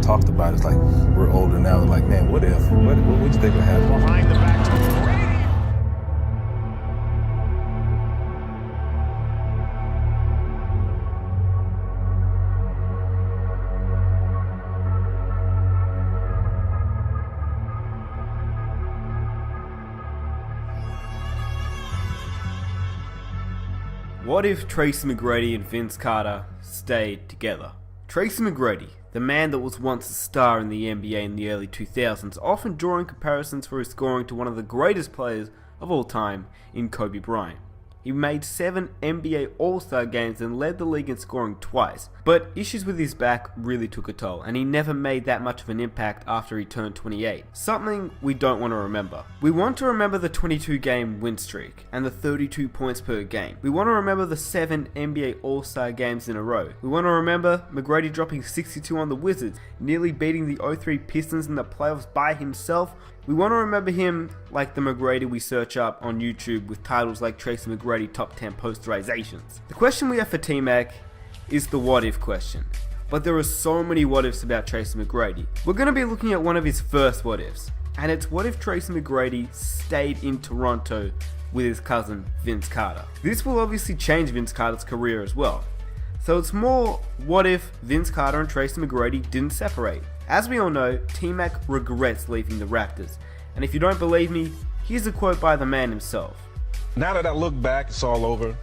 talked about it. It's like we're older now. We're like, man, what if? What would you think would happen? Behind the back to McGrady. What if Tracy McGrady and Vince Carter stayed together? Tracy McGrady, the man that was once a star in the NBA in the early 2000s, often drawing comparisons for his scoring to one of the greatest players of all time in Kobe Bryant. He made 7 NBA All-Star games and led the league in scoring twice, but issues with his back really took a toll, and he never made that much of an impact after he turned 28. Something we don't want to remember. We want to remember the 22-game win streak and the 32 points per game. We want to remember the 7 NBA All-Star games in a row. We want to remember McGrady dropping 62 on the Wizards, nearly beating the 0-3 Pistons in the playoffs by himself. We want to remember him like the McGrady we search up on YouTube with titles like Tracy McGrady Top 10 Posterizations. The question we have for T-Mac is the what if question. But there are so many what ifs about Tracy McGrady. We're going to be looking at one of his first what ifs. And it's what if Tracy McGrady stayed in Toronto with his cousin Vince Carter. This will obviously change Vince Carter's career as well. So it's more what if Vince Carter and Tracy McGrady didn't separate. As we all know, T-Mac regrets leaving the Raptors, and if you don't believe me, here's a quote by the man himself. Now that I look back, it's all over.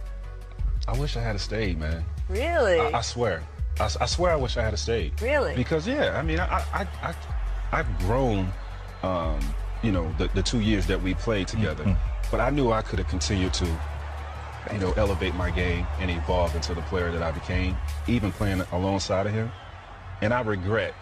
I wish I had stayed, man. Really? I swear. I swear I wish I had stayed. Really? Because, yeah, I mean, I've grown, the 2 years that we played together. But I knew I could have continued to, elevate my game and evolve into the player that I became, even playing alongside of him. And I regret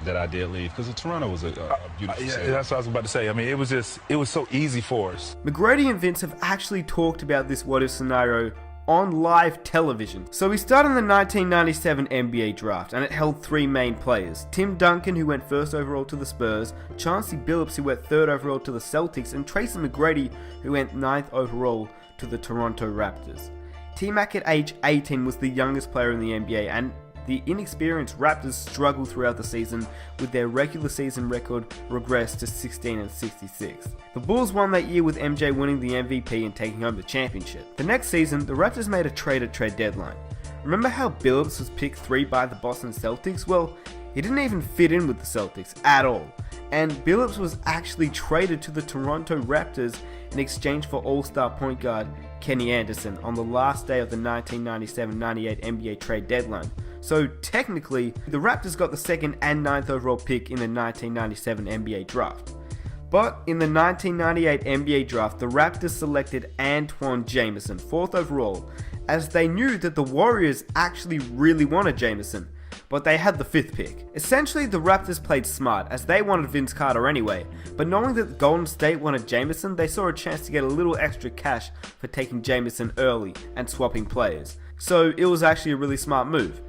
that I did leave, because Toronto was a beautiful city. Yeah, that's what I was about to say. I mean, it was so easy for us. McGrady and Vince have actually talked about this what if scenario on live television. So we start in the 1997 NBA draft, and it held 3 main players. Tim Duncan, who went 1st overall to the Spurs, Chauncey Billups, who went 3rd overall to the Celtics, and Tracy McGrady, who went 9th overall to the Toronto Raptors. T-Mac at age 18 was the youngest player in the NBA, and the inexperienced Raptors struggled throughout the season, with their regular season record regressed to 16-66. The Bulls won that year with MJ winning the MVP and taking home the championship. The next season, the Raptors made a trade at trade deadline. Remember how Billups was picked 3 by the Boston Celtics? Well, he didn't even fit in with the Celtics at all. And Billups was actually traded to the Toronto Raptors in exchange for All-Star point guard Kenny Anderson on the last day of the 1997-98 NBA trade deadline. So technically, the Raptors got the 2nd and 9th overall pick in the 1997 NBA draft. But in the 1998 NBA draft, the Raptors selected Antoine Jamison 4th overall, as they knew that the Warriors actually really wanted Jamison, but they had the 5th pick. Essentially, the Raptors played smart, as they wanted Vince Carter anyway, but knowing that Golden State wanted Jamison, they saw a chance to get a little extra cash for taking Jamison early and swapping players. So it was actually a really smart move.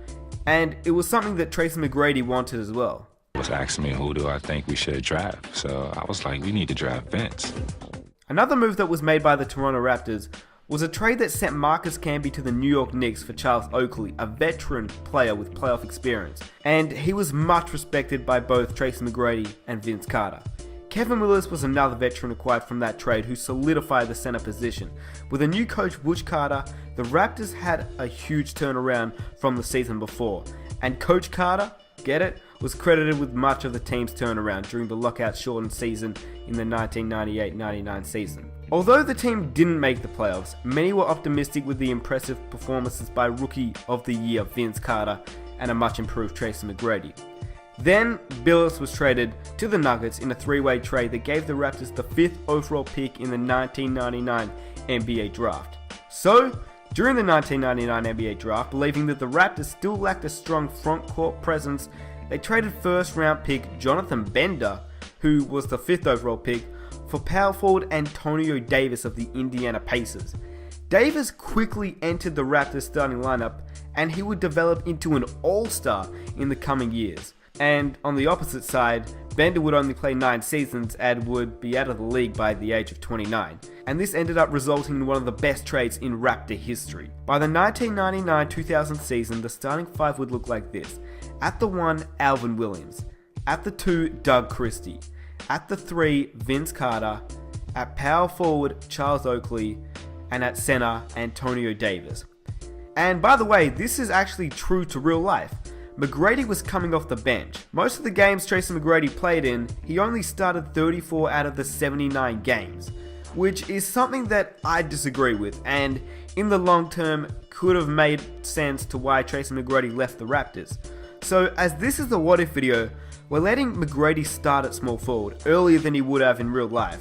And it was something that Tracy McGrady wanted as well. Was asking me who do I think we should draft, so I was like, we need to draft Vince. Another move that was made by the Toronto Raptors was a trade that sent Marcus Camby to the New York Knicks for Charles Oakley, a veteran player with playoff experience, and he was much respected by both Tracy McGrady and Vince Carter. Kevin Willis was another veteran acquired from that trade who solidified the center position. With a new coach, Butch Carter, the Raptors had a huge turnaround from the season before, and Coach Carter, get it, was credited with much of the team's turnaround during the lockout-shortened season in the 1998-99 season. Although the team didn't make the playoffs, many were optimistic with the impressive performances by Rookie of the Year Vince Carter and a much improved Tracy McGrady. Then, Billups was traded to the Nuggets in a 3-way trade that gave the Raptors the 5th overall pick in the 1999 NBA draft. So, during the 1999 NBA draft, believing that the Raptors still lacked a strong front court presence, they traded 1st round pick Jonathan Bender, who was the 5th overall pick, for power forward Antonio Davis of the Indiana Pacers. Davis quickly entered the Raptors starting lineup, and he would develop into an all-star in the coming years. And on the opposite side, Bender would only play 9 seasons and would be out of the league by the age of 29. And this ended up resulting in one of the best trades in Raptor history. By the 1999-2000 season, the starting 5 would look like this: At the 1, Alvin Williams. At the 2, Doug Christie. At the 3, Vince Carter. At power forward, Charles Oakley. And at center, Antonio Davis. And by the way, this is actually true to real life. McGrady was coming off the bench. Most of the games Tracy McGrady played in, he only started 34 out of the 79 games, which is something that I disagree with, and in the long term could have made sense to why Tracy McGrady left the Raptors. So as this is the what if video, we're letting McGrady start at small forward earlier than he would have in real life.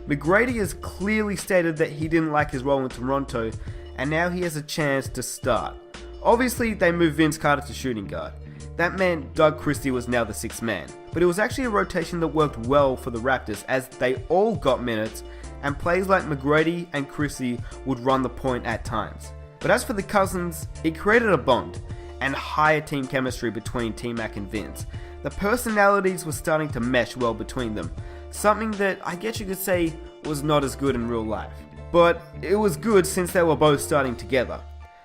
McGrady has clearly stated that he didn't like his role in Toronto, and now he has a chance to start. Obviously they moved Vince Carter to shooting guard. That meant Doug Christie was now the 6th man, but it was actually a rotation that worked well for the Raptors as they all got minutes, and players like McGrady and Christie would run the point at times. But as for the Cousins, it created a bond and higher team chemistry between T-Mac and Vince. The personalities were starting to mesh well between them, something that I guess you could say was not as good in real life. But it was good since they were both starting together.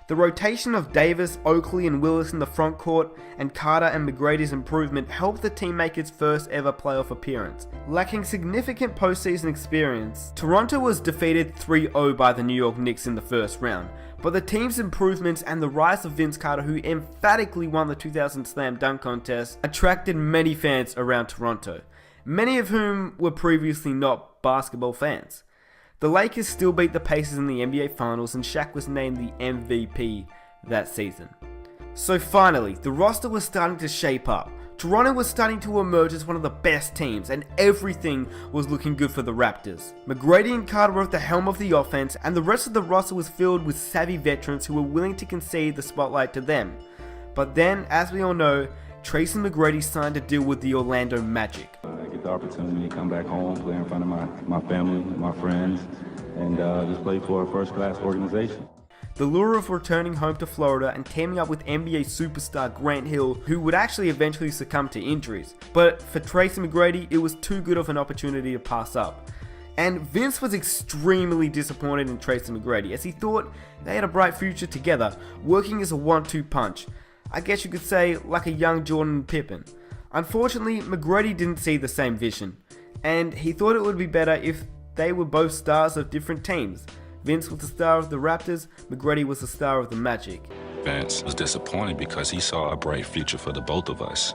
The rotation of Davis, Oakley and Willis in the front court, and Carter and McGrady's improvement helped the team make its first ever playoff appearance. Lacking significant postseason experience, Toronto was defeated 3-0 by the New York Knicks in the first round, but the team's improvements and the rise of Vince Carter, who emphatically won the 2000 Slam Dunk Contest, attracted many fans around Toronto, many of whom were previously not basketball fans. The Lakers still beat the Pacers in the NBA Finals, and Shaq was named the MVP that season. So finally, the roster was starting to shape up. Toronto was starting to emerge as one of the best teams, and everything was looking good for the Raptors. McGrady and Carter were at the helm of the offense, and the rest of the roster was filled with savvy veterans who were willing to concede the spotlight to them. But then, as we all know, Tracy McGrady signed a deal with the Orlando Magic. I get the opportunity to come back home, play in front of my family, my friends, and just play for a first-class organization. The lure of returning home to Florida and teaming up with NBA superstar Grant Hill, who would actually eventually succumb to injuries. But for Tracy McGrady, it was too good of an opportunity to pass up. And Vince was extremely disappointed in Tracy McGrady, as he thought they had a bright future together, working as a 1-2 punch. I guess you could say like a young Jordan and Pippen. Unfortunately, McGrady didn't see the same vision, and he thought it would be better if they were both stars of different teams. Vince was the star of the Raptors, McGrady was the star of the Magic. Vince was disappointed because he saw a bright future for the both of us.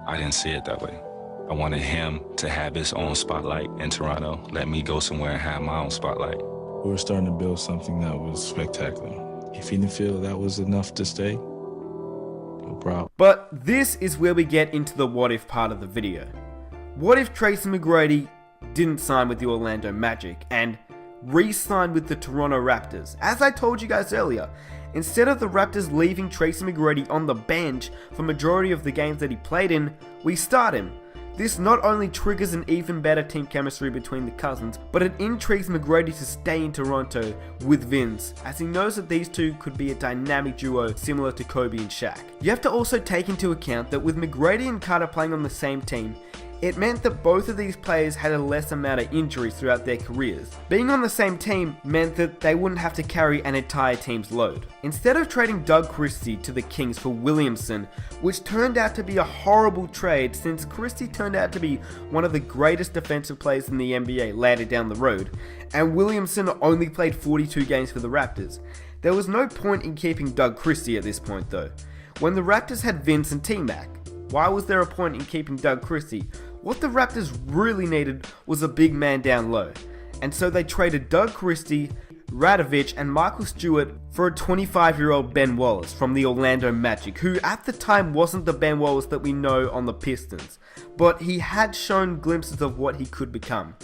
I didn't see it that way. I wanted him to have his own spotlight in Toronto, let me go somewhere and have my own spotlight. We were starting to build something that was spectacular. If he didn't feel that was enough to stay, no problem. But this is where we get into the what if part of the video. What if Tracy McGrady didn't sign with the Orlando Magic and re-signed with the Toronto Raptors? As I told you guys earlier, instead of the Raptors leaving Tracy McGrady on the bench for majority of the games that he played in, we start him. This not only triggers an even better team chemistry between the Cousins, but it intrigues McGrady to stay in Toronto with Vince, as he knows that these two could be a dynamic duo similar to Kobe and Shaq. You have to also take into account that with McGrady and Carter playing on the same team, it meant that both of these players had a less amount of injuries throughout their careers. Being on the same team meant that they wouldn't have to carry an entire team's load. Instead of trading Doug Christie to the Kings for Williamson, which turned out to be a horrible trade since Christie turned out to be one of the greatest defensive players in the NBA later down the road, and Williamson only played 42 games for the Raptors. There was no point in keeping Doug Christie at this point though. When the Raptors had Vince and T-Mac, why was there a point in keeping Doug Christie? What the Raptors really needed was a big man down low, and so they traded Doug Christie, Radovich and Michael Stewart for a 25-year-old Ben Wallace from the Orlando Magic, who at the time wasn't the Ben Wallace that we know on the Pistons, but he had shown glimpses of what he could become.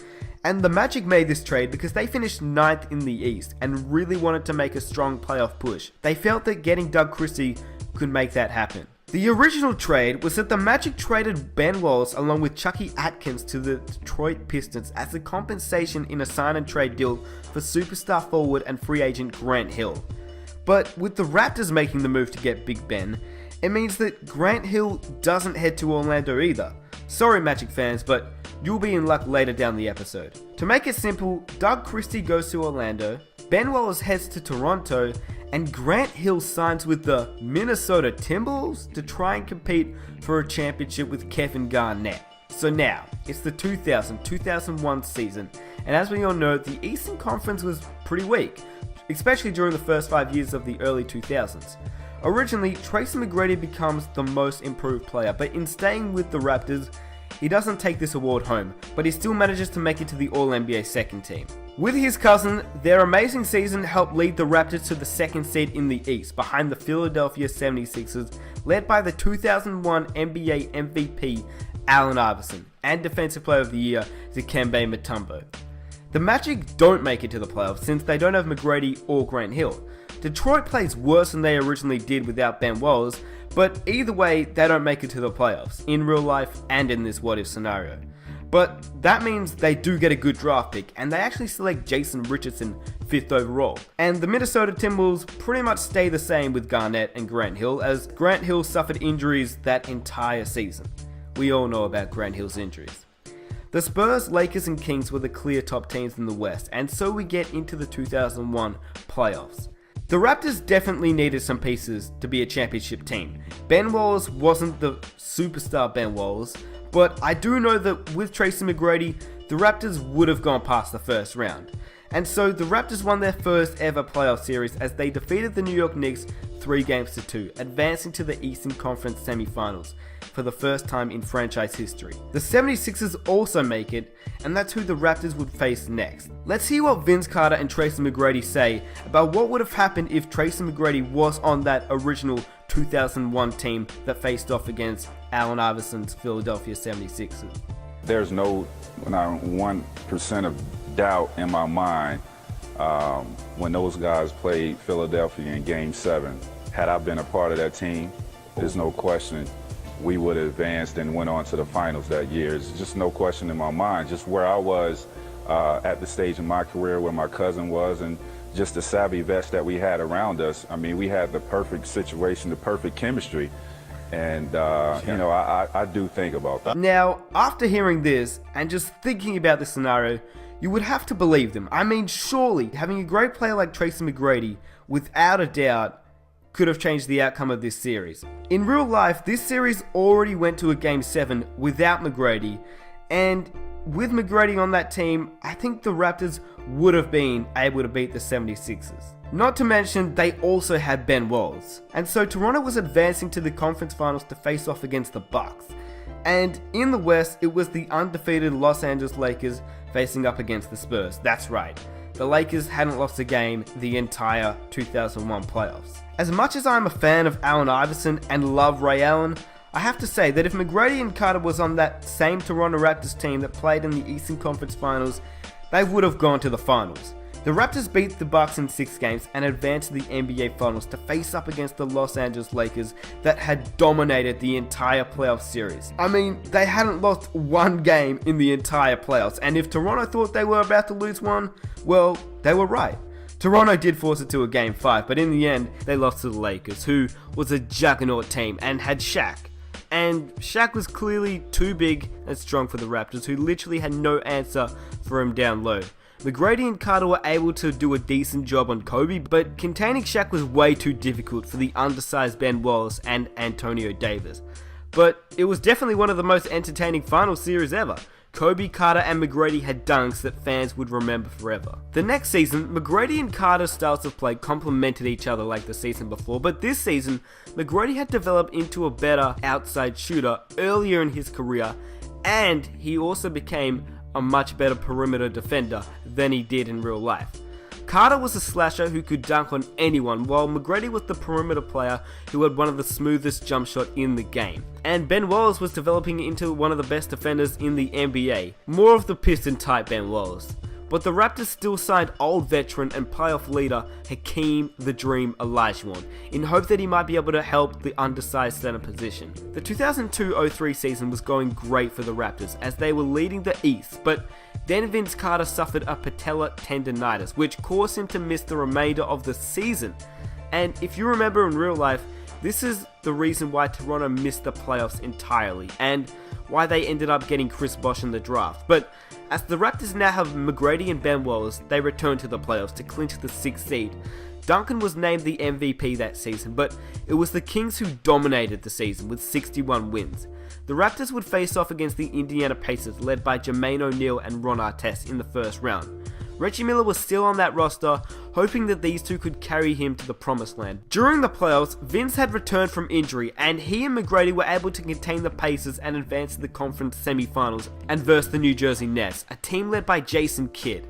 And the Magic made this trade because they finished 9th in the East and really wanted to make a strong playoff push. They felt that getting Doug Christie could make that happen. The original trade was that the Magic traded Ben Wallace along with Chucky Atkins to the Detroit Pistons as a compensation in a sign and trade deal for superstar forward and free agent Grant Hill. But with the Raptors making the move to get Big Ben, it means that Grant Hill doesn't head to Orlando either. Sorry Magic fans, but you'll be in luck later down the episode. To make it simple, Doug Christie goes to Orlando, Ben Wallace heads to Toronto, and Grant Hill signs with the Minnesota Timberwolves to try and compete for a championship with Kevin Garnett. So now, it's the 2000-2001 season, and as we all know, the Eastern Conference was pretty weak, especially during the first 5 years of the early 2000s. Originally, Tracy McGrady becomes the most improved player, but in staying with the Raptors, he doesn't take this award home, but he still manages to make it to the All-NBA second team. With his cousin, their amazing season helped lead the Raptors to the second seed in the East, behind the Philadelphia 76ers, led by the 2001 NBA MVP Allen Iverson, and Defensive Player of the Year Dikembe Mutombo. The Magic don't make it to the playoffs since they don't have McGrady or Grant Hill. Detroit plays worse than they originally did without Ben Wallace, but either way, they don't make it to the playoffs, in real life and in this what-if scenario. But that means they do get a good draft pick, and they actually select Jason Richardson 5th overall. And the Minnesota Timberwolves pretty much stay the same with Garnett and Grant Hill, as Grant Hill suffered injuries that entire season. We all know about Grant Hill's injuries. The Spurs, Lakers and Kings were the clear top teams in the West, and so we get into the 2001 playoffs. The Raptors definitely needed some pieces to be a championship team. Ben Wallace wasn't the superstar Ben Wallace, but I do know that with Tracy McGrady, the Raptors would have gone past the first round. And so the Raptors won their first ever playoff series as they defeated the New York Knicks 3-2, advancing to the Eastern Conference semifinals for the first time in franchise history. The 76ers also make it, and that's who the Raptors would face next. Let's hear what Vince Carter and Tracy McGrady say about what would have happened if Tracy McGrady was on that original 2001 team that faced off against Allen Iverson's Philadelphia 76ers. There's not 1% of doubt in my mind when those guys played Philadelphia in Game 7. Had I been a part of that team, there's no question we would have advanced and went on to the finals that year. There's just no question in my mind, just where I was at the stage in my career, where my cousin was, and just the savvy vets that we had around us. I mean, we had the perfect situation, the perfect chemistry. And, I do think about that. Now, after hearing this, and just thinking about this scenario, you would have to believe them. I mean, surely, having a great player like Tracy McGrady, without a doubt, could have changed the outcome of this series. In real life, this series already went to a Game 7 without McGrady, and with McGrady on that team, I think the Raptors would have been able to beat the 76ers. Not to mention, they also had Ben Wallace. And so Toronto was advancing to the conference finals to face off against the Bucks. And in the West, it was the undefeated Los Angeles Lakers facing up against the Spurs. That's right. The Lakers hadn't lost a game the entire 2001 playoffs. As much as I'm a fan of Allen Iverson and love Ray Allen, I have to say that if McGrady and Carter was on that same Toronto Raptors team that played in the Eastern Conference Finals, they would have gone to the finals. The Raptors beat the Bucks in 6 games and advanced to the NBA Finals to face up against the Los Angeles Lakers that had dominated the entire playoff series. I mean, they hadn't lost one game in the entire playoffs, and if Toronto thought they were about to lose one, well, they were right. Toronto did force it to a Game 5, but in the end, they lost to the Lakers, who was a juggernaut team and had Shaq. And Shaq was clearly too big and strong for the Raptors, who literally had no answer for him down low. McGrady and Carter were able to do a decent job on Kobe, but containing Shaq was way too difficult for the undersized Ben Wallace and Antonio Davis. But it was definitely one of the most entertaining final series ever. Kobe, Carter and McGrady had dunks that fans would remember forever. The next season, McGrady and Carter's styles of play complemented each other like the season before, but this season, McGrady had developed into a better outside shooter earlier in his career, and he also became a much better perimeter defender than he did in real life. Carter was a slasher who could dunk on anyone, while McGrady was the perimeter player who had one of the smoothest jump shot in the game. And Ben Wallace was developing into one of the best defenders in the NBA, more of the Piston type Ben Wallace. But the Raptors still signed old veteran and playoff leader Hakeem the Dream Olajuwon, in hope that he might be able to help the undersized center position. The 2002-03 season was going great for the Raptors as they were leading the East, but then Vince Carter suffered a patella tendonitis, which caused him to miss the remainder of the season. And if you remember in real life, this is the reason why Toronto missed the playoffs entirely, and why they ended up getting Chris Bosh in the draft. But as the Raptors now have McGrady and Ben Wallace, they return to the playoffs to clinch the 6th seed. Duncan was named the MVP that season, but it was the Kings who dominated the season with 61 wins. The Raptors would face off against the Indiana Pacers led by Jermaine O'Neal and Ron Artest in the first round. Reggie Miller was still on that roster, hoping that these two could carry him to the promised land. During the playoffs, Vince had returned from injury, and he and McGrady were able to contain the Pacers and advance to the conference semifinals and verse the New Jersey Nets, a team led by Jason Kidd.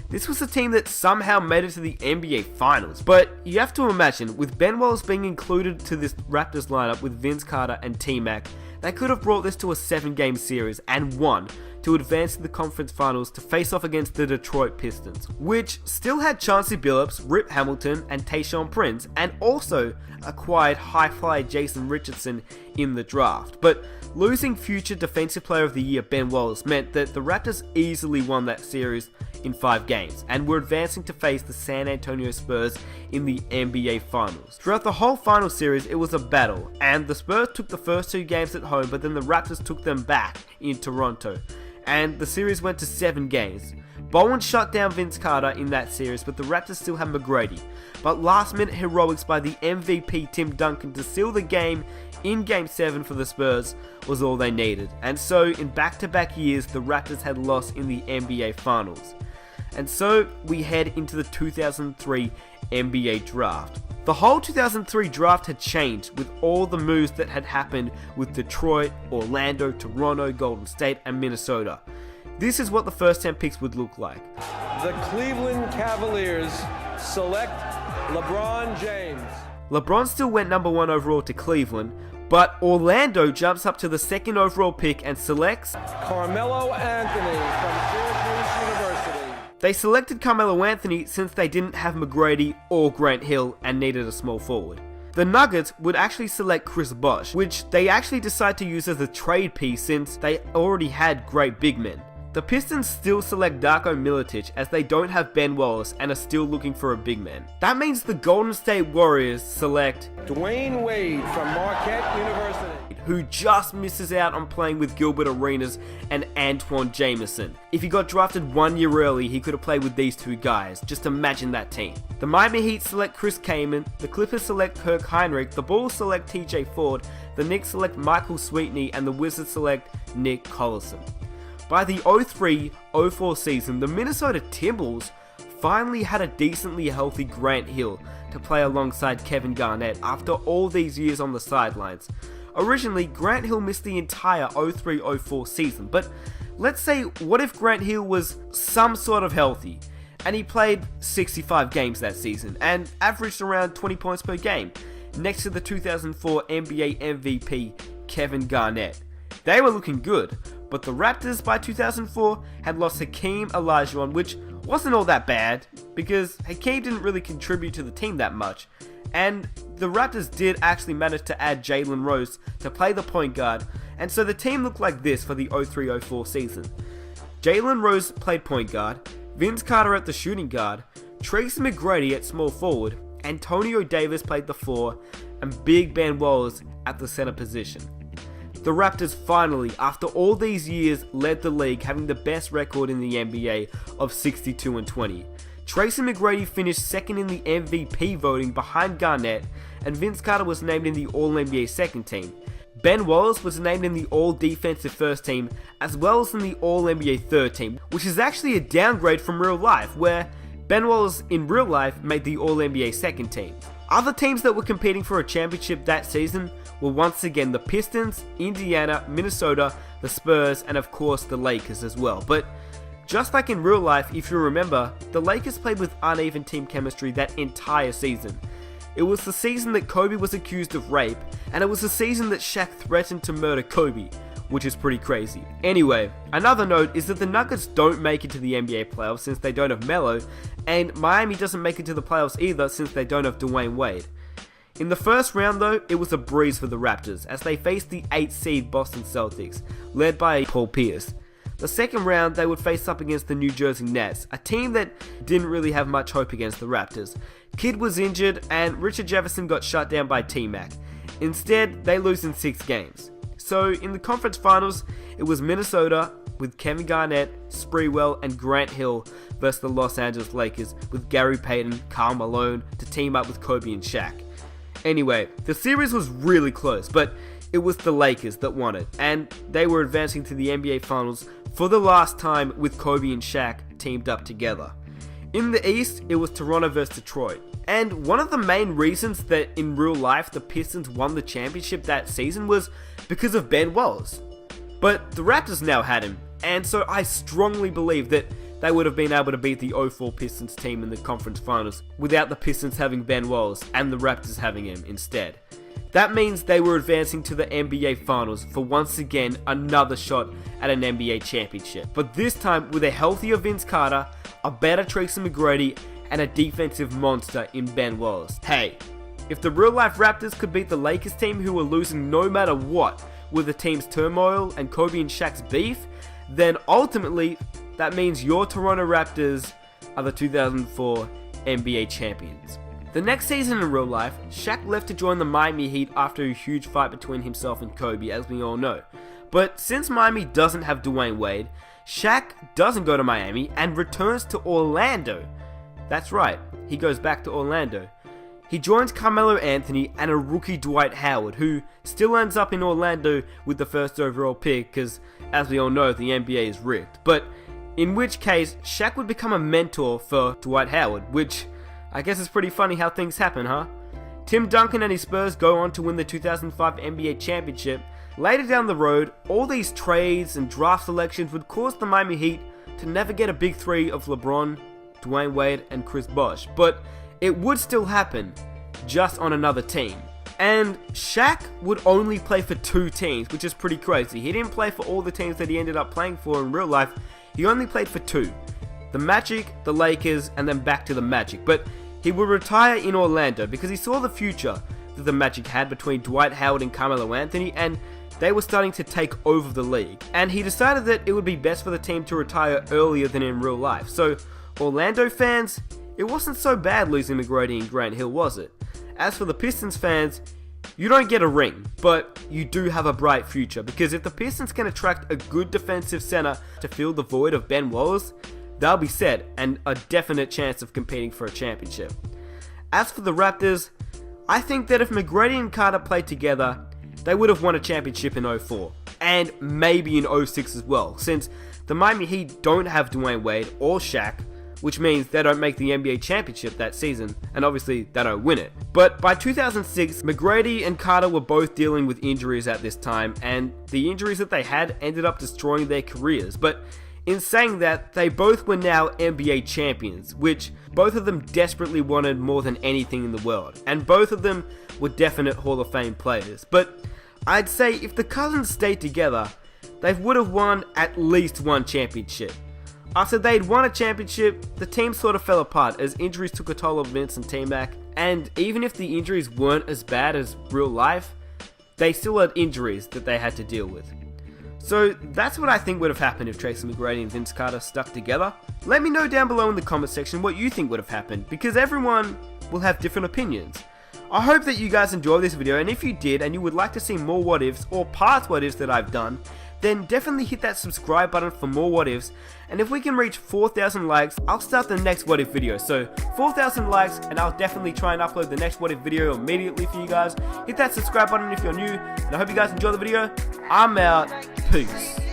This was a team that somehow made it to the NBA Finals, but you have to imagine, with Ben Wallace being included to this Raptors lineup with Vince Carter and T-Mac, they could have brought this to a 7-game series and won to advance to the conference finals to face off against the Detroit Pistons, which still had Chauncey Billups, Rip Hamilton, and Tayshaun Prince, and also acquired high-flyer Jason Richardson in the draft. But losing future Defensive Player of the Year Ben Wallace meant that the Raptors easily won that series in 5 games, and were advancing to face the San Antonio Spurs in the NBA Finals. Throughout the whole final series, it was a battle, and the Spurs took the first 2 games at home, but then the Raptors took them back in Toronto, and the series went to 7 games. Bowen shut down Vince Carter in that series, but the Raptors still had McGrady. But last-minute heroics by the MVP Tim Duncan to seal the game in Game 7 for the Spurs was all they needed. And so, in back-to-back years, the Raptors had lost in the NBA Finals. And so, we head into the 2003 NBA Draft. The whole 2003 draft had changed with all the moves that had happened with Detroit, Orlando, Toronto, Golden State, and Minnesota. This is what the first 10 picks would look like. The Cleveland Cavaliers select LeBron James. LeBron still went number 1 overall to Cleveland, but Orlando jumps up to the 2nd overall pick and selects Carmelo Anthony from Syracuse University. They selected Carmelo Anthony since they didn't have McGrady or Grant Hill and needed a small forward. The Nuggets would actually select Chris Bosh, which they actually decide to use as a trade piece since they already had great big men. The Pistons still select Darko Milicic as they don't have Ben Wallace and are still looking for a big man. That means the Golden State Warriors select Dwayne Wade from Marquette University, who just misses out on playing with Gilbert Arenas and Antoine Jameson. If he got drafted 1 year early, he could have played with these 2 guys. Just imagine that team. The Miami Heat select Chris Kaman, the Clippers select Kirk Heinrich, the Bulls select TJ Ford, the Knicks select Michael Sweetney, and the Wizards select Nick Collison. By the 03-04 season, the Minnesota Timberwolves finally had a decently healthy Grant Hill to play alongside Kevin Garnett after all these years on the sidelines. Originally, Grant Hill missed the entire 03-04 season, but let's say, what if Grant Hill was some sort of healthy, and he played 65 games that season, and averaged around 20 points per game, next to the 2004 NBA MVP, Kevin Garnett. They were looking good, but the Raptors by 2004 had lost Hakeem Olajuwon, which wasn't all that bad, because Hakeem didn't really contribute to the team that much, and the Raptors did actually manage to add Jalen Rose to play the point guard, and so the team looked like this for the 03-04 season. Jalen Rose played point guard, Vince Carter at the shooting guard, Tracy McGrady at small forward, Antonio Davis played the 4, and Big Ben Wallace at the center position. The Raptors finally, after all these years, led the league, having the best record in the NBA of 62-20. Tracy McGrady finished 2nd in the MVP voting behind Garnett, and Vince Carter was named in the All-NBA second team. Ben Wallace was named in the All-Defensive first team, as well as in the All-NBA third team, which is actually a downgrade from real life, where Ben Wallace in real life made the All-NBA second team. Other teams that were competing for a championship that season were once again the Pistons, Indiana, Minnesota, the Spurs, and of course the Lakers as well. But just like in real life, if you remember, the Lakers played with uneven team chemistry that entire season. It was the season that Kobe was accused of rape, and it was the season that Shaq threatened to murder Kobe, which is pretty crazy. Anyway, another note is that the Nuggets don't make it to the NBA playoffs since they don't have Melo, and Miami doesn't make it to the playoffs either since they don't have Dwayne Wade. In the first round though, it was a breeze for the Raptors as they faced the 8th seed Boston Celtics, led by Paul Pierce. The second round, they would face up against the New Jersey Nets, a team that didn't really have much hope against the Raptors. Kidd was injured and Richard Jefferson got shut down by T-Mac. Instead, they lose in 6 games. So in the conference finals, it was Minnesota, with Kevin Garnett, Sprewell, and Grant Hill versus the Los Angeles Lakers with Gary Payton, Karl Malone to team up with Kobe and Shaq. Anyway, the series was really close, but it was the Lakers that won it, and they were advancing to the NBA Finals for the last time with Kobe and Shaq teamed up together. In the East, it was Toronto versus Detroit. And one of the main reasons that in real life the Pistons won the championship that season was because of Ben Wallace. But the Raptors now had him, and so I strongly believe that they would have been able to beat the 04 Pistons team in the conference finals without the Pistons having Ben Wallace and the Raptors having him instead. That means they were advancing to the NBA Finals for once again another shot at an NBA championship. But this time with a healthier Vince Carter, a better Tracy McGrady, and a defensive monster in Ben Wallace. Hey, if the real-life Raptors could beat the Lakers team who were losing no matter what with the team's turmoil and Kobe and Shaq's beef, then ultimately that means your Toronto Raptors are the 2004 NBA champions. The next season in real life, Shaq left to join the Miami Heat after a huge fight between himself and Kobe, as we all know. But since Miami doesn't have Dwayne Wade, Shaq doesn't go to Miami and returns to Orlando. That's right, he goes back to Orlando. He joins Carmelo Anthony and a rookie Dwight Howard, who still ends up in Orlando with the first overall pick because, as we all know, the NBA is rigged. But in which case, Shaq would become a mentor for Dwight Howard, which I guess is pretty funny how things happen, huh? Tim Duncan and his Spurs go on to win the 2005 NBA championship. Later down the road, all these trades and draft selections would cause the Miami Heat to never get a big three of LeBron, Dwayne Wade, and Chris Bosh, but it would still happen, just on another team. And Shaq would only play for 2 teams, which is pretty crazy. He didn't play for all the teams that he ended up playing for in real life. He only played for 2. The Magic, the Lakers, and then back to the Magic. But he would retire in Orlando because he saw the future that the Magic had between Dwight Howard and Carmelo Anthony, and they were starting to take over the league. And he decided that it would be best for the team to retire earlier than in real life. So Orlando fans, it wasn't so bad losing McGrady and Grant Hill, was it? As for the Pistons fans, you don't get a ring, but you do have a bright future, because if the Pistons can attract a good defensive center to fill the void of Ben Wallace, they'll be set and a definite chance of competing for a championship. As for the Raptors, I think that if McGrady and Carter played together, they would have won a championship in 04, and maybe in 06 as well, since the Miami Heat don't have Dwayne Wade or Shaq, which means they don't make the NBA championship that season, and obviously they don't win it. But by 2006, McGrady and Carter were both dealing with injuries at this time, and the injuries that they had ended up destroying their careers. But in saying that, they both were now NBA champions, which both of them desperately wanted more than anything in the world, and both of them were definite Hall of Fame players. But I'd say if the Cousins stayed together, they would have won at least one championship. After they'd won a championship, the team sort of fell apart as injuries took a toll on Vince and T-Mac, and even if the injuries weren't as bad as real life, they still had injuries that they had to deal with. So that's what I think would have happened if Tracy McGrady and Vince Carter stuck together. Let me know down below in the comment section what you think would have happened, because everyone will have different opinions. I hope that you guys enjoyed this video, and if you did and you would like to see more what ifs or past what ifs that I've done, then definitely hit that subscribe button for more what ifs, and if we can reach 4,000 likes, I'll start the next what if video. So 4,000 likes and I'll definitely try and upload the next what if video immediately for you guys. Hit that subscribe button if you're new, and I hope you guys enjoy the video. I'm out. Peace.